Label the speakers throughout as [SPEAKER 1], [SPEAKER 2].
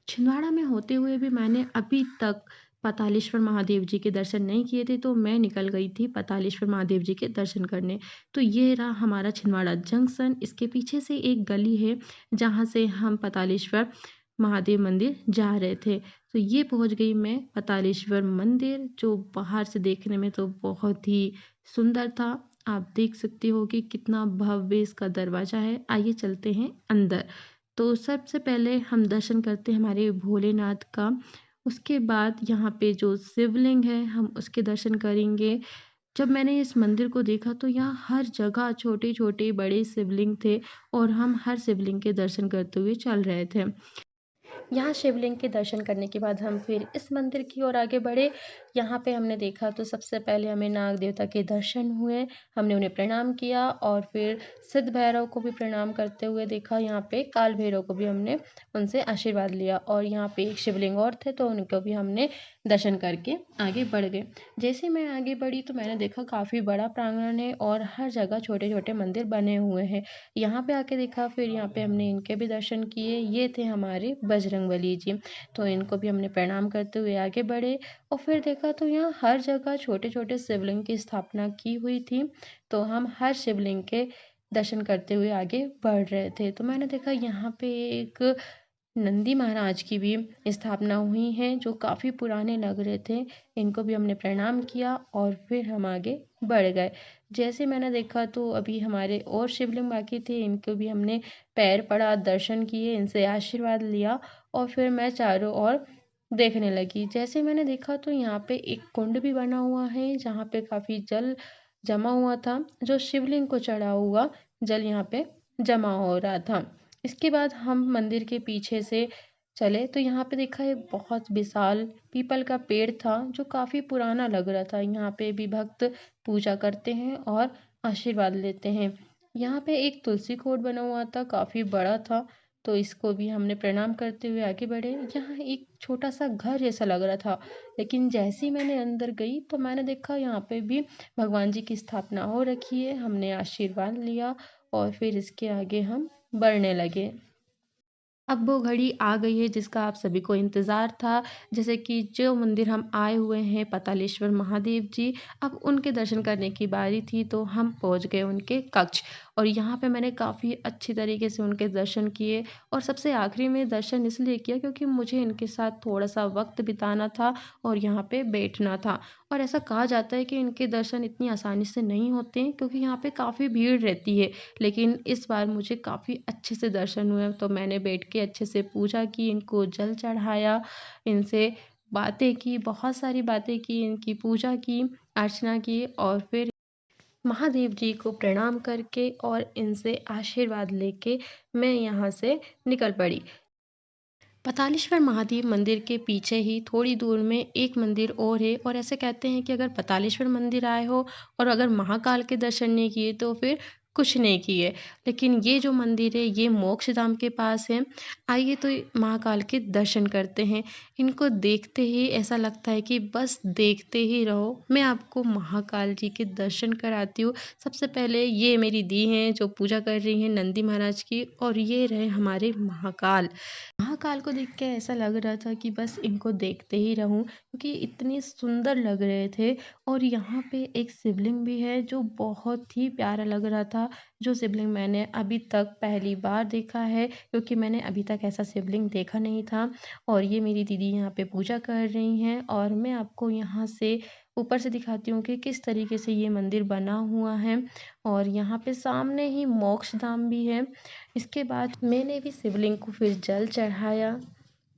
[SPEAKER 1] छिंदवाड़ा में होते हुए भी मैंने अभी तक पातालेश्वर महादेव जी के दर्शन नहीं किए थे, तो मैं निकल गई थी पातालेश्वर महादेव जी के दर्शन करने। तो ये रहा हमारा छिंदवाड़ा जंक्शन, इसके पीछे से एक गली है, जहाँ से हम पातालेश्वर महादेव मंदिर जा रहे थे। तो ये पहुँच गई मैं पातालेश्वर मंदिर, जो बाहर से देखने में तो बहुत ही सुंदर था। आप देख सकते हो कि कितना भव्य इसका दरवाज़ा है। आइए चलते हैं अंदर। तो सबसे पहले हम दर्शन करते हैं हमारे भोलेनाथ का। उसके बाद यहाँ पे जो शिवलिंग है हम उसके दर्शन करेंगे। जब मैंने इस मंदिर को देखा तो यहाँ हर जगह छोटे-छोटे बड़े शिवलिंग थे और हम हर शिवलिंग के दर्शन करते हुए चल रहे थे। यहाँ शिवलिंग के दर्शन करने के बाद हम फिर इस मंदिर की ओर आगे बढ़े। यहाँ पे हमने देखा तो सबसे पहले हमें नाग देवता के दर्शन हुए। हमने उन्हें प्रणाम किया और फिर सिद्ध भैरव को भी प्रणाम करते हुए देखा। यहाँ पे काल भैरव को भी हमने उनसे आशीर्वाद लिया और यहाँ पे एक शिवलिंग और थे तो उनको भी हमने दर्शन करके आगे बढ़ गए। जैसे मैं आगे बढ़ी तो मैंने देखा काफ़ी बड़ा प्रांगण है और हर जगह छोटे-छोटे मंदिर बने हुए हैं। यहाँ पे आके देखा, फिर यहाँ पे हमने इनके भी दर्शन किए। ये थे हमारे बजरंगबली जी, तो इनको भी हमने प्रणाम करते हुए आगे बढ़े और फिर देखा तो यहाँ हर जगह छोटे-छोटे शिवलिंग की स्थापना की हुई थी। तो हम हर शिवलिंग के दर्शन करते हुए आगे बढ़ रहे थे। तो मैंने देखा यहाँ पे एक नंदी महाराज की भी स्थापना हुई है, जो काफ़ी पुराने लग रहे थे। इनको भी हमने प्रणाम किया और फिर हम आगे बढ़ गए। जैसे मैंने देखा तो अभी हमारे और शिवलिंग बाकी थे, इनको भी हमने पैर पड़ा, दर्शन किए, इनसे आशीर्वाद लिया और फिर मैं चारों ओर देखने लगी। जैसे मैंने देखा तो यहाँ पे एक कुंड भी बना हुआ है, जहाँ पे काफ़ी जल जमा हुआ था। जो शिवलिंग को चढ़ा हुआ जल यहाँ पे जमा हो रहा था। इसके बाद हम मंदिर के पीछे से चले तो यहाँ पे देखा एक बहुत विशाल पीपल का पेड़ था, जो काफ़ी पुराना लग रहा था। यहाँ पे भी भक्त पूजा करते हैं और आशीर्वाद लेते हैं। यहाँ पे एक तुलसी कोट बना हुआ था, काफ़ी बड़ा था, तो इसको भी हमने प्रणाम करते हुए आगे बढ़े। यहाँ एक छोटा सा घर जैसा लग रहा था, लेकिन जैसे ही मैंने अंदर गई तो मैंने देखा यहाँ पे भी भगवान जी की स्थापना हो रखी है। हमने आशीर्वाद लिया और फिर इसके आगे हम बढ़ने लगे। अब वो घड़ी आ गई है जिसका आप सभी को इंतज़ार था। जैसे कि जो मंदिर हम आए हुए हैं पातालेश्वर महादेव जी, अब उनके दर्शन करने की बारी थी तो हम पहुँच गए उनके कक्ष और यहाँ पे मैंने काफ़ी अच्छी तरीके से उनके दर्शन किए और सबसे आखिरी में दर्शन इसलिए किया क्योंकि मुझे इनके साथ थोड़ा-सा वक़्त बिताना था और यहाँ पे बैठना था। और ऐसा कहा जाता है कि इनके दर्शन इतनी आसानी से नहीं होते हैं क्योंकि यहाँ पे काफ़ी भीड़ रहती है। लेकिन इस बार मुझे काफ़ी अच्छे से दर्शन हुए, तो मैंने बैठ के अच्छे से पूजा की, इनको जल चढ़ाया, इनसे बातें की, बहुत सारी बातें की, इनकी पूजा की, अर्चना की और फिर महादेव जी को प्रणाम करके और इनसे आशीर्वाद लेके मैं यहाँ से निकल पड़ी। पतालेश्वर महादेव मंदिर के पीछे ही थोड़ी दूर में एक मंदिर और है और ऐसे कहते हैं कि अगर पतालेश्वर मंदिर आए हो और अगर महाकाल के दर्शन नहीं किए तो फिर कुछ नहीं किए। लेकिन ये जो मंदिर है ये मोक्षधाम के पास है। आइए तो महाकाल के दर्शन करते हैं। इनको देखते ही ऐसा लगता है कि बस देखते ही रहो। मैं आपको महाकाल जी के दर्शन कराती हूँ। सबसे पहले ये मेरी दी हैं जो पूजा कर रही हैं नंदी महाराज की और ये रहे हमारे महाकाल। महाकाल को देख के ऐसा लग रहा था कि बस इनको देखते ही रहूं क्योंकि इतने सुंदर लग रहे थे। और यहाँ पे एक शिवलिंग भी है जो बहुत ही प्यारा लग रहा था। जो शिवलिंग मैंने अभी तक पहली बार देखा है क्योंकि मैंने अभी तक ऐसा शिवलिंग देखा नहीं था। और ये मेरी दीदी यहाँ पे पूजा कर रही हैं और मैं आपको यहाँ से ऊपर से दिखाती हूँ कि किस तरीके से ये मंदिर बना हुआ है। और यहाँ पे सामने ही मोक्ष धाम भी है। इसके बाद मैंने भी शिवलिंग को फिर जल चढ़ाया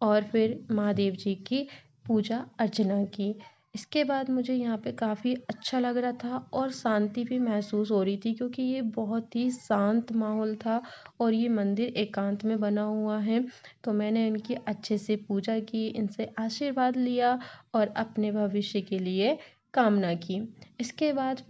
[SPEAKER 1] और फिर महादेव जी की पूजा अर्चना की। इसके बाद मुझे यहाँ पे काफ़ी अच्छा लग रहा था और शांति भी महसूस हो रही थी क्योंकि ये बहुत ही शांत माहौल था और ये मंदिर एकांत में बना हुआ है। तो मैंने इनकी अच्छे से पूजा की, इनसे आशीर्वाद लिया और अपने भविष्य के लिए कामना की। इसके बाद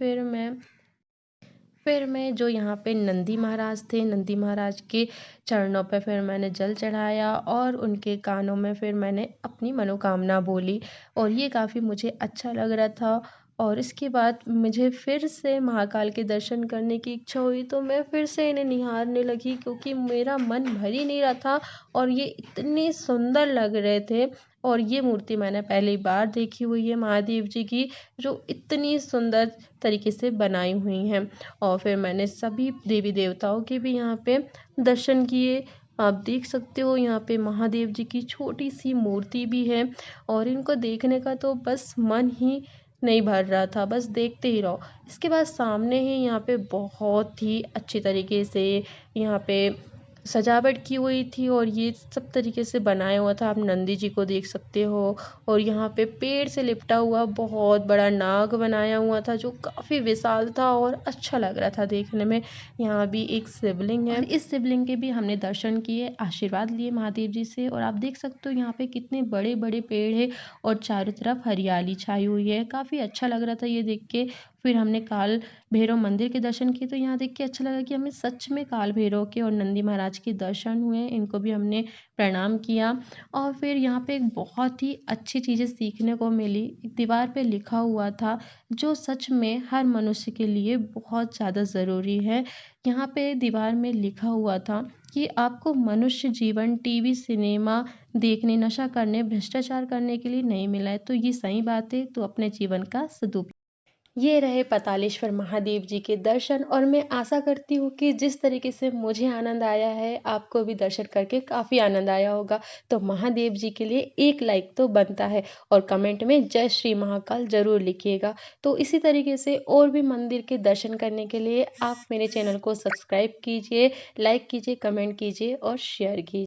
[SPEAKER 1] फिर मैं जो यहाँ पे नंदी महाराज थे, नंदी महाराज के चरणों पे फिर मैंने जल चढ़ाया और उनके कानों में फिर मैंने अपनी मनोकामना बोली और ये काफ़ी मुझे अच्छा लग रहा था। और इसके बाद मुझे फिर से महाकाल के दर्शन करने की इच्छा हुई, तो मैं फिर से इन्हें निहारने लगी क्योंकि मेरा मन भर ही नहीं रहा था और ये इतने सुंदर लग रहे थे। और ये मूर्ति मैंने पहली बार देखी हुई है महादेव जी की, जो इतनी सुंदर तरीके से बनाई हुई हैं। और फिर मैंने सभी देवी देवताओं के भी यहाँ पे दर्शन किए। आप देख सकते हो यहाँ पे महादेव जी की छोटी सी मूर्ति भी है और इनको देखने का तो बस मन ही नहीं भर रहा था, बस देखते ही रहो। इसके बाद सामने ही यहाँ पे बहुत ही अच्छी तरीके से यहाँ पे सजावट की हुई थी और ये सब तरीके से बनाया हुआ था। आप नंदी जी को देख सकते हो और यहाँ पे पेड़ से लिपटा हुआ बहुत बड़ा नाग बनाया हुआ था जो काफ़ी विशाल था और अच्छा लग रहा था देखने में। यहाँ भी एक शिवलिंग है और इस शिवलिंग के भी हमने दर्शन किए, आशीर्वाद लिए महादेव जी से। और आप देख सकते हो यहाँ पे कितने बड़े बड़े पेड़ है और चारों तरफ हरियाली छाई हुई है, काफ़ी अच्छा लग रहा था ये देख के। फिर हमने काल भैरव मंदिर के दर्शन किए, तो यहाँ देख के अच्छा लगा कि हमें सच में काल भैरव के और नंदी महाराज के दर्शन हुए, इनको भी हमने प्रणाम किया। और फिर यहाँ पे एक बहुत ही अच्छी चीज़ें सीखने को मिली। एक दीवार पे लिखा हुआ था जो सच में हर मनुष्य के लिए बहुत ज़्यादा ज़रूरी है। यहाँ पे दीवार में लिखा हुआ था कि आपको मनुष्य जीवन टीवी सिनेमा देखने, नशा करने, भ्रष्टाचार करने के लिए नहीं मिला है। तो ये सही बात है, तो अपने जीवन का सदुपयोग। ये रहे पातालेश्वर महादेव जी के दर्शन और मैं आशा करती हूँ कि जिस तरीके से मुझे आनंद आया है, आपको भी दर्शन करके काफ़ी आनंद आया होगा। तो महादेव जी के लिए एक लाइक तो बनता है और कमेंट में जय श्री महाकाल ज़रूर लिखिएगा। तो इसी तरीके से और भी मंदिर के दर्शन करने के लिए आप मेरे चैनल को सब्सक्राइब कीजिए, लाइक कीजिए, कमेंट कीजिए और शेयर कीजिए।